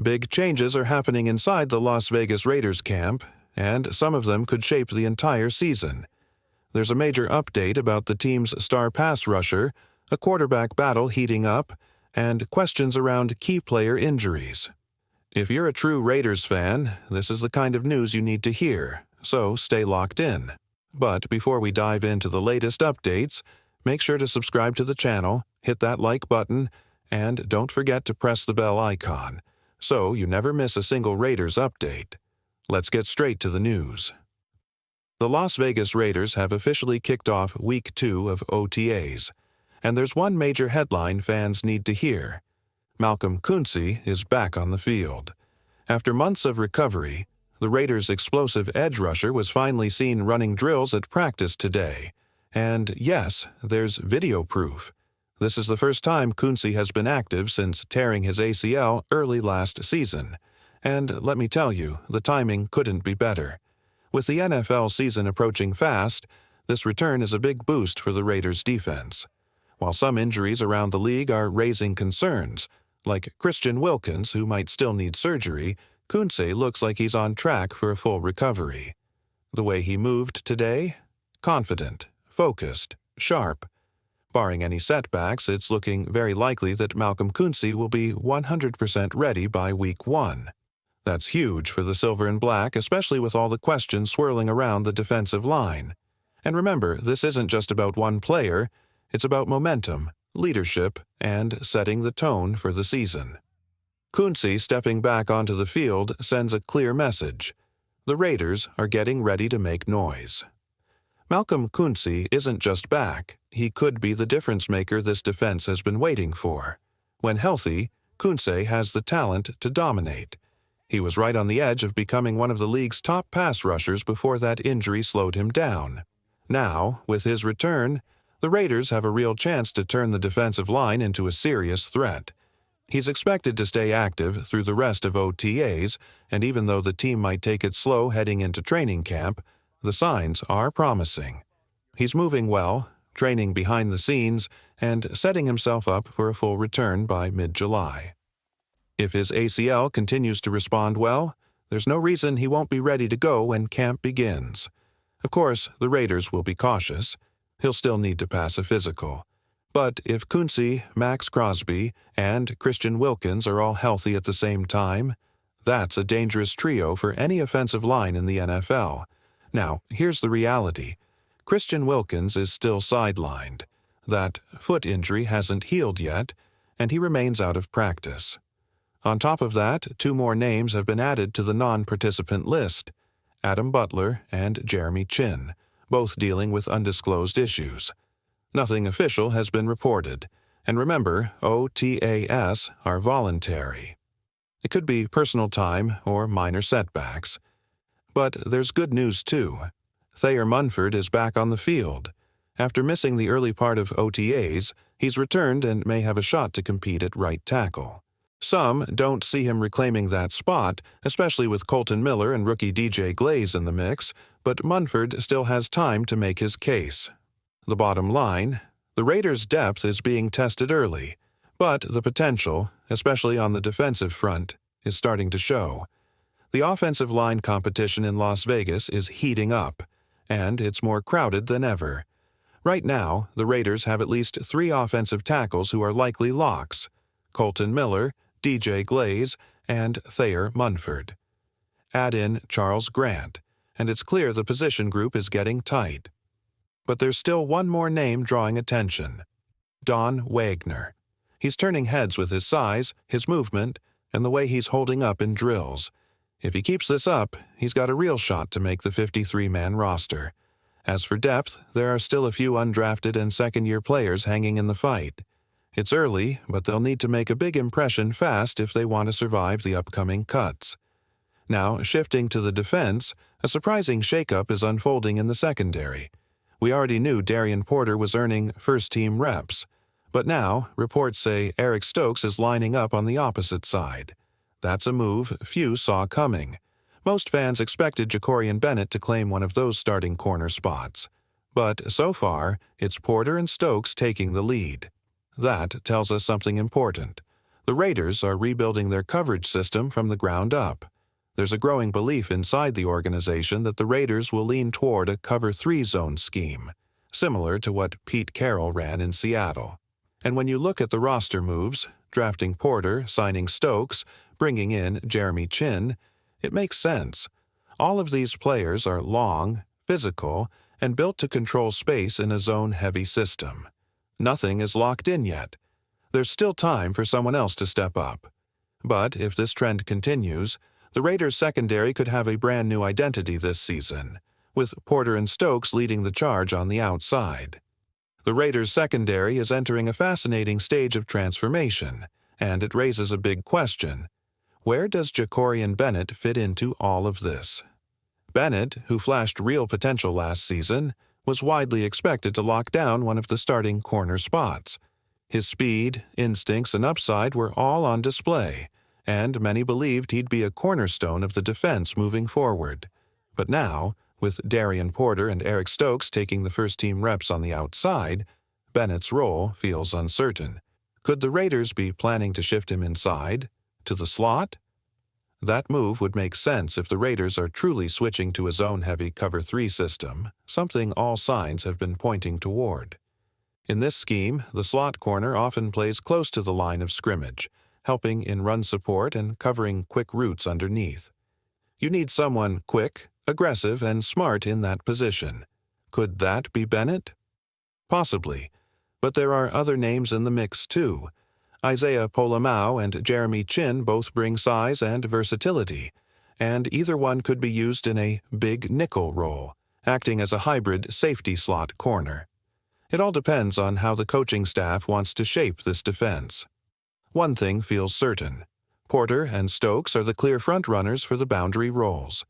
Big changes are happening inside the Las Vegas Raiders camp, and some of them could shape the entire season. There's a major update about the team's star pass rusher, a quarterback battle heating up, and questions around key player injuries. If you're a true Raiders fan, this is the kind of news you need to hear, so stay locked in. But before we dive into the latest updates, make sure to subscribe to the channel, hit that like button, and don't forget to press the bell icon, so you never miss a single Raiders update. Let's get straight to the news. The Las Vegas Raiders have officially kicked off Week 2 of OTAs, and there's one major headline fans need to hear. Malcolm Koonce is back on the field. After months of recovery, the Raiders' explosive edge rusher was finally seen running drills at practice today. And yes, there's video proof. This is the first time Koonce has been active since tearing his ACL early last season. And let me tell you, the timing couldn't be better. With the NFL season approaching fast, this return is a big boost for the Raiders' defense. While some injuries around the league are raising concerns, like Christian Wilkins, who might still need surgery, Koonce looks like he's on track for a full recovery. The way he moved today? Confident, focused, sharp. Barring any setbacks, it's looking very likely that Malcolm Koonce will be 100% ready by Week 1. That's huge for the Silver and Black, especially with all the questions swirling around the defensive line. And remember, this isn't just about one player, it's about momentum, leadership, and setting the tone for the season. Koonce stepping back onto the field sends a clear message. The Raiders are getting ready to make noise. Malcolm Koonce isn't just back, he could be the difference maker this defense has been waiting for. When healthy, Koonce has the talent to dominate. He was right on the edge of becoming one of the league's top pass rushers before that injury slowed him down. Now, with his return, the Raiders have a real chance to turn the defensive line into a serious threat. He's expected to stay active through the rest of OTAs, and even though the team might take it slow heading into training camp, the signs are promising. He's moving well, training behind the scenes, and setting himself up for a full return by mid-July. If his ACL continues to respond well, there's no reason he won't be ready to go when camp begins. Of course, the Raiders will be cautious. He'll still need to pass a physical. But if Koonce, Max Crosby, and Christian Wilkins are all healthy at the same time, that's a dangerous trio for any offensive line in the NFL. Now, here's the reality. Christian Wilkins is still sidelined. That foot injury hasn't healed yet, and he remains out of practice. On top of that, 2 more names have been added to the non-participant list: Adam Butler and Jeremy Chin, both dealing with undisclosed issues. Nothing official has been reported, and remember, OTAs are voluntary. It could be personal time or minor setbacks. But there's good news too. Thayer Munford is back on the field. After missing the early part of OTAs, he's returned and may have a shot to compete at right tackle. Some don't see him reclaiming that spot, especially with Kolton Miller and rookie DJ Glaze in the mix, but Munford still has time to make his case. The bottom line, the Raiders' depth is being tested early, but the potential, especially on the defensive front, is starting to show. The offensive line competition in Las Vegas is heating up, and it's more crowded than ever. Right now, the Raiders have at least 3 offensive tackles who are likely locks: Kolton Miller, DJ Glaze, and Thayer Munford. Add in Charles Grant, and it's clear the position group is getting tight. But there's still one more name drawing attention: Don Wagner. He's turning heads with his size, his movement, and the way he's holding up in drills. If he keeps this up, he's got a real shot to make the 53-man roster. As for depth, there are still a few undrafted and second-year players hanging in the fight. It's early, but they'll need to make a big impression fast if they want to survive the upcoming cuts. Now, shifting to the defense, a surprising shakeup is unfolding in the secondary. We already knew Darien Porter was earning first-team reps, but now reports say Eric Stokes is lining up on the opposite side. That's a move few saw coming. Most fans expected Jakoran Bennett to claim one of those starting corner spots. But so far, it's Porter and Stokes taking the lead. That tells us something important. The Raiders are rebuilding their coverage system from the ground up. There's a growing belief inside the organization that the Raiders will lean toward a cover 3 zone scheme, similar to what Pete Carroll ran in Seattle. And when you look at the roster moves, drafting Porter, signing Stokes, bringing in Jeremy Chinn, it makes sense. All of these players are long, physical, and built to control space in a zone-heavy system. Nothing is locked in yet. There's still time for someone else to step up. But if this trend continues, the Raiders' secondary could have a brand new identity this season, with Porter and Stokes leading the charge on the outside. The Raiders' secondary is entering a fascinating stage of transformation, and it raises a big question. Where does Jakoran Bennett fit into all of this? Bennett, who flashed real potential last season, was widely expected to lock down one of the starting corner spots. His speed, instincts, and upside were all on display, and many believed he'd be a cornerstone of the defense moving forward. But now, with Darien Porter and Eric Stokes taking the first-team reps on the outside, Bennett's role feels uncertain. Could the Raiders be planning to shift him inside, to the slot? That move would make sense if the Raiders are truly switching to a zone-heavy cover 3 system, something all signs have been pointing toward. In this scheme, the slot corner often plays close to the line of scrimmage, helping in run support and covering quick routes underneath. You need someone quick, aggressive, and smart in that position. Could that be Bennett? Possibly, but there are other names in the mix too. Isaiah Pola-Mao and Jeremy Chinn both bring size and versatility, and either one could be used in a big nickel role, acting as a hybrid safety slot corner. It all depends on how the coaching staff wants to shape this defense. One thing feels certain. Porter and Stokes are the clear front-runners for the boundary roles.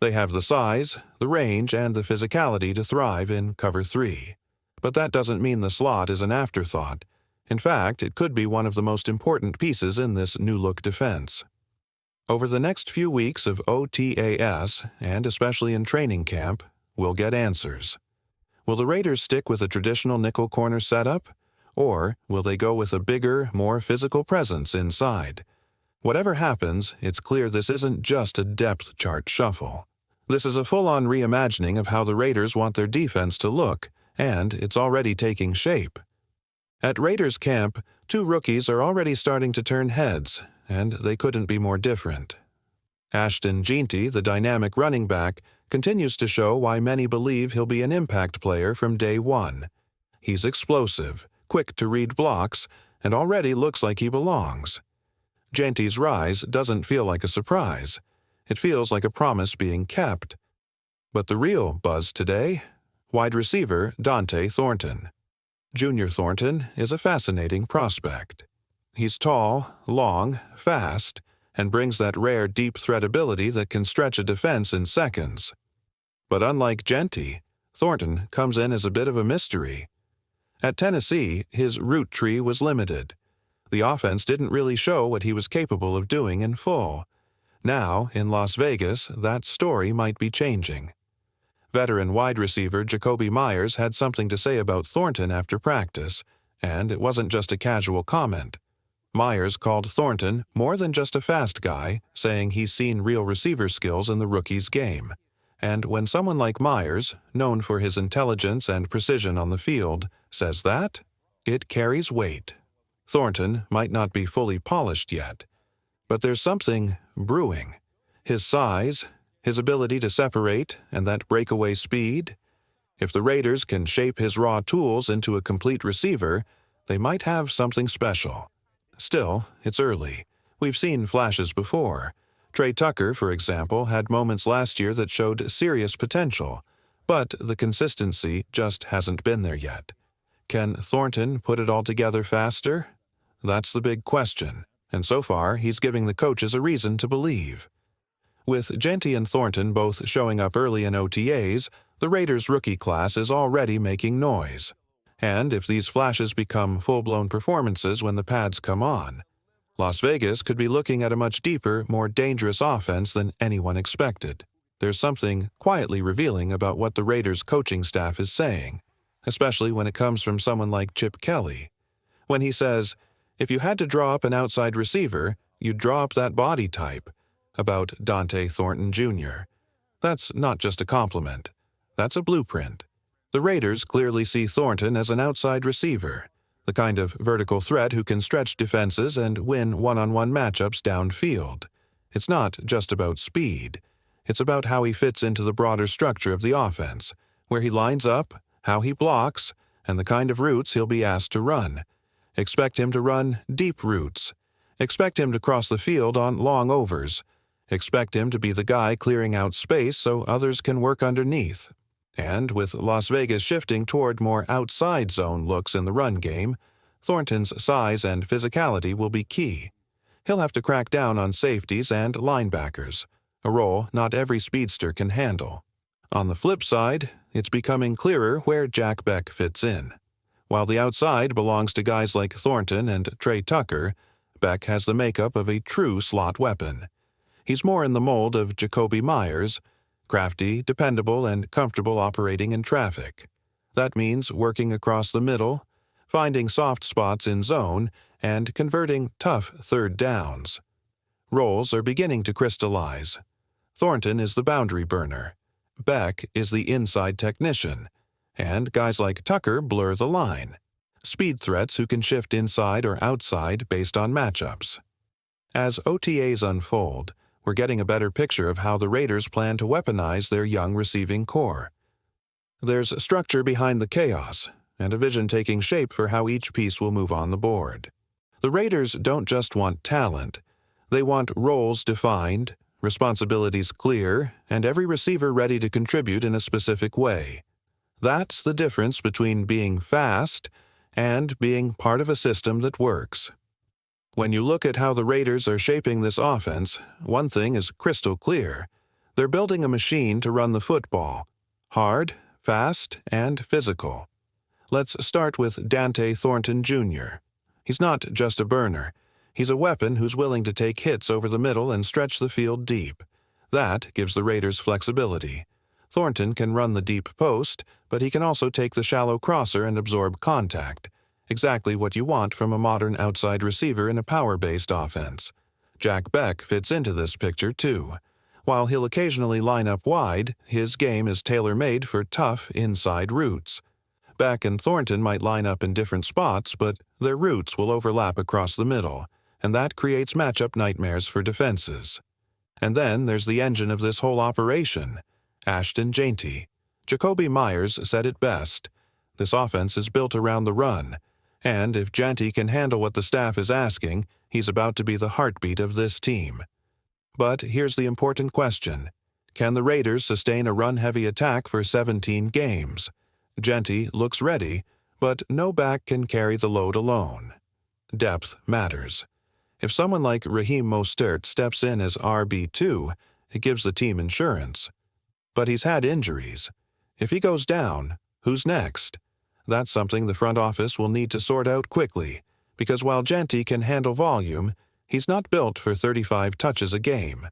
They have the size, the range, and the physicality to thrive in cover 3. But that doesn't mean the slot is an afterthought. In fact, it could be one of the most important pieces in this new-look defense. Over the next few weeks of OTAS, and especially in training camp, we'll get answers. Will the Raiders stick with a traditional nickel corner setup, or will they go with a bigger, more physical presence inside? Whatever happens, it's clear this isn't just a depth chart shuffle. This is a full-on reimagining of how the Raiders want their defense to look, and it's already taking shape. At Raiders camp, 2 rookies are already starting to turn heads, and they couldn't be more different. Ashton Jeanty, the dynamic running back, continues to show why many believe he'll be an impact player from day one. He's explosive, quick to read blocks, and already looks like he belongs. Jeanty's rise doesn't feel like a surprise. It feels like a promise being kept. But the real buzz today? Wide receiver Dante Thornton. Junior Thornton is a fascinating prospect. He's tall, long, fast, and brings that rare deep threat ability that can stretch a defense in seconds. But unlike Jeanty, Thornton comes in as a bit of a mystery. At Tennessee, his route tree was limited. The offense didn't really show what he was capable of doing in full. Now, in Las Vegas, that story might be changing. Veteran wide receiver Jakobi Meyers had something to say about Thornton after practice, and it wasn't just a casual comment. Meyers called Thornton more than just a fast guy, saying he's seen real receiver skills in the rookie's game. And when someone like Meyers, known for his intelligence and precision on the field, says that, it carries weight. Thornton might not be fully polished yet, but there's something brewing. His size, his ability to separate, and that breakaway speed. If the Raiders can shape his raw tools into a complete receiver, they might have something special. Still, it's early. We've seen flashes before. Trey Tucker, for example, had moments last year that showed serious potential, but the consistency just hasn't been there yet. Can Thornton put it all together faster? That's the big question, and so far he's giving the coaches a reason to believe. With Jeanty and Thornton both showing up early in OTAs, the Raiders' rookie class is already making noise. And if these flashes become full-blown performances when the pads come on, Las Vegas could be looking at a much deeper, more dangerous offense than anyone expected. There's something quietly revealing about what the Raiders' coaching staff is saying, especially when it comes from someone like Chip Kelly. When he says, If you had to draw up an outside receiver, you'd draw up that body type. About Dante Thornton Jr. That's not just a compliment. That's a blueprint. The Raiders clearly see Thornton as an outside receiver, the kind of vertical threat who can stretch defenses and win one-on-one matchups downfield. It's not just about speed. It's about how he fits into the broader structure of the offense, where he lines up, how he blocks, and the kind of routes he'll be asked to run. Expect him to run deep routes. Expect him to cross the field on long overs. Expect him to be the guy clearing out space so others can work underneath. And with Las Vegas shifting toward more outside zone looks in the run game, Thornton's size and physicality will be key. He'll have to crack down on safeties and linebackers, a role not every speedster can handle. On the flip side, it's becoming clearer where Jack Beck fits in. While the outside belongs to guys like Thornton and Trey Tucker, Beck has the makeup of a true slot weapon. He's more in the mold of Jakobi Meyers, crafty, dependable, and comfortable operating in traffic. That means working across the middle, finding soft spots in zone, and converting tough third downs. Roles are beginning to crystallize. Thornton is the boundary burner. Beck is the inside technician. And guys like Tucker blur the line. Speed threats who can shift inside or outside based on matchups. As OTAs unfold, we're getting a better picture of how the Raiders plan to weaponize their young receiving core. There's structure behind the chaos, and a vision taking shape for how each piece will move on the board. The Raiders don't just want talent. They want roles defined, responsibilities clear, and every receiver ready to contribute in a specific way. That's the difference between being fast and being part of a system that works. When you look at how the Raiders are shaping this offense, one thing is crystal clear. They're building a machine to run the football. Hard, fast, and physical. Let's start with Dante Thornton Jr. He's not just a burner. He's a weapon who's willing to take hits over the middle and stretch the field deep. That gives the Raiders flexibility. Thornton can run the deep post, but he can also take the shallow crosser and absorb contact. Exactly what you want from a modern outside receiver in a power-based offense. Jack Beck fits into this picture too. While he'll occasionally line up wide, his game is tailor-made for tough inside routes. Beck and Thornton might line up in different spots, but their routes will overlap across the middle, and that creates matchup nightmares for defenses. And then there's the engine of this whole operation, Ashton Jeanty. Jakobi Meyers said it best. This offense is built around the run, and if Jeanty can handle what the staff is asking, he's about to be the heartbeat of this team. But here's the important question. Can the Raiders sustain a run-heavy attack for 17 games? Jeanty looks ready, but no back can carry the load alone. Depth matters. If someone like Raheem Mostert steps in as RB2, it gives the team insurance. But he's had injuries. If he goes down, who's next? That's something the front office will need to sort out quickly, because while Jeanty can handle volume, he's not built for 35 touches a game.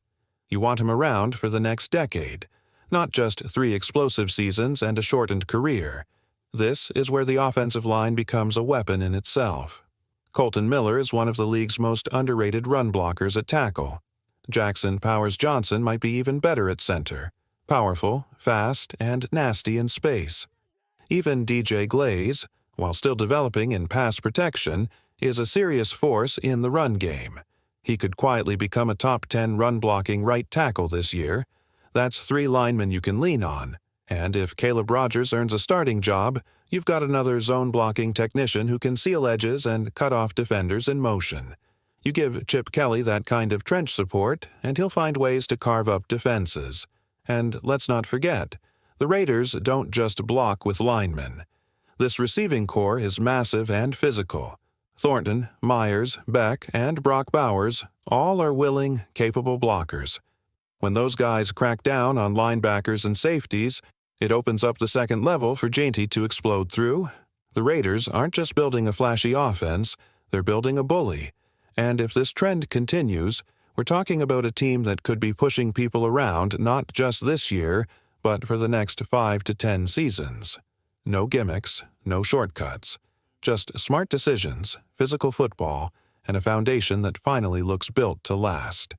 You want him around for the next decade, not just 3 explosive seasons and a shortened career. This is where the offensive line becomes a weapon in itself. Colton Miller is one of the league's most underrated run blockers at tackle. Jackson Powers Johnson might be even better at center. Powerful, fast, and nasty in space. Even DJ Glaze, while still developing in pass protection, is a serious force in the run game. He could quietly become a top 10 run-blocking right tackle this year. That's 3 linemen you can lean on. And if Caleb Rogers earns a starting job, you've got another zone-blocking technician who can seal edges and cut off defenders in motion. You give Chip Kelly that kind of trench support, and he'll find ways to carve up defenses. And let's not forget, the Raiders don't just block with linemen. This receiving core is massive and physical. Thornton, Meyers, Beck, and Brock Bowers all are willing, capable blockers. When those guys crack down on linebackers and safeties, it opens up the second level for Jeanty to explode through. The Raiders aren't just building a flashy offense, they're building a bully. And if this trend continues, we're talking about a team that could be pushing people around not just this year, but for the next 5 to 10 seasons. No gimmicks, no shortcuts. Just smart decisions, physical football, and a foundation that finally looks built to last.